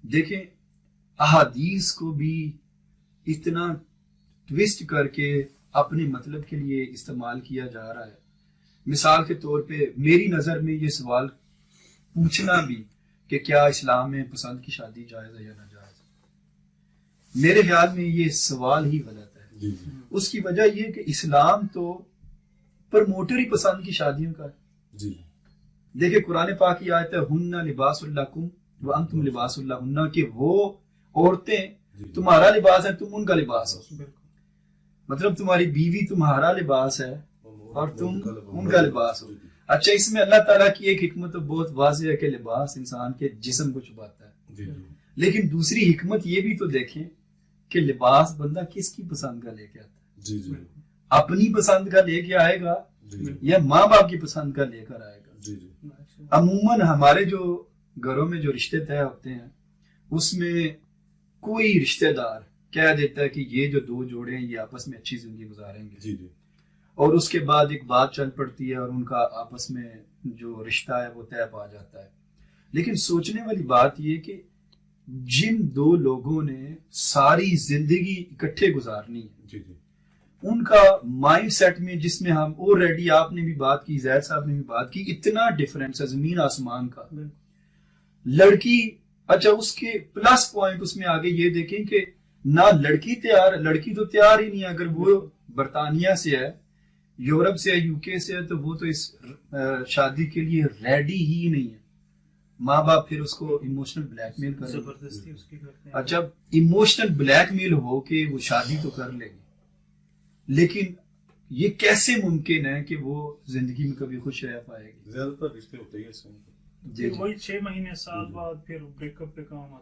دیکھیں احادیث کو بھی اتنا ٹویسٹ کر کے اپنے مطلب کے لیے استعمال کیا جا رہا ہے. مثال کے طور پہ میری نظر میں یہ سوال پوچھنا بھی کہ کیا اسلام میں پسند کی شادی جائز ہے یا ناجائز، میرے خیال میں یہ سوال ہی غلط ہے. اس کی وجہ یہ کہ اسلام تو پرموٹر ہی پسند کی شادیوں کا ہے. دیکھیں قرآن پاک کی آیت ہے ہن لباس لکم وانتم لباس لہن، کہ وہ عورتیں تمہارا لباس ہے، تم ان کا لباس ہو. مطلب تمہاری بیوی تمہارا لباس ہے اور تم ان کا لباس ہو. اچھا، اس میں اللہ تعالیٰ کی ایک حکمت تو بہت واضح ہے کہ لباس انسان کے جسم کو چھپاتا ہے، لیکن دوسری حکمت یہ بھی تو دیکھیں کہ لباس بندہ کس کی پسند کا لے کے آتا ہے. اپنی پسند کا لے کے آئے گا یا ماں باپ کی پسند کا لے کر آئے گا. عموماً ہمارے جو گھروں میں جو رشتے طے ہوتے ہیں اس میں کوئی رشتہ دار کہہ دیتا ہے کہ یہ جو دو جوڑے ہیں یہ آپس میں اچھی زندگی گزاریں گے، اور اس کے بعد ایک بات چل پڑتی ہے اور ان کا آپس میں جو رشتہ ہے وہ طے پا جاتا ہے. لیکن سوچنے والی بات یہ کہ جن دو لوگوں نے ساری زندگی اکٹھے گزارنی ہے، ان کا مائنڈ سیٹ میں جس میں ہم آلریڈی، آپ نے بھی بات کی، زید صاحب نے بھی بات کی، اتنا ڈفرینس ہے زمین آسمان کا. لڑکی، اچھا اس کے پلس پوائنٹ اس میں آگے یہ دیکھیں کہ نہ لڑکی تیار، لڑکی تو تیار ہی نہیں ہے. اگر وہ برطانیہ سے ہے، یورپ سے ہے، یو کے سے ہے، تو وہ تو اس شادی کے لیے ریڈی ہی نہیں ہے. ماں باپ پھر اس کو ایموشنل بلیک میل کریں، زبردستی اس کی کرتے ہیں. اچھا ایموشنل بلیک میل ہو کہ وہ شادی تو کر لے گی، لیکن یہ کیسے ممکن ہے کہ وہ زندگی میں کبھی خوش رہ پائے گی؟ زیادہ تر رشتے ہوتے ہی ایسے ہیں. وہی 6 مہینے سال بعد پھر بریک اپ پہ کام آتا ہے.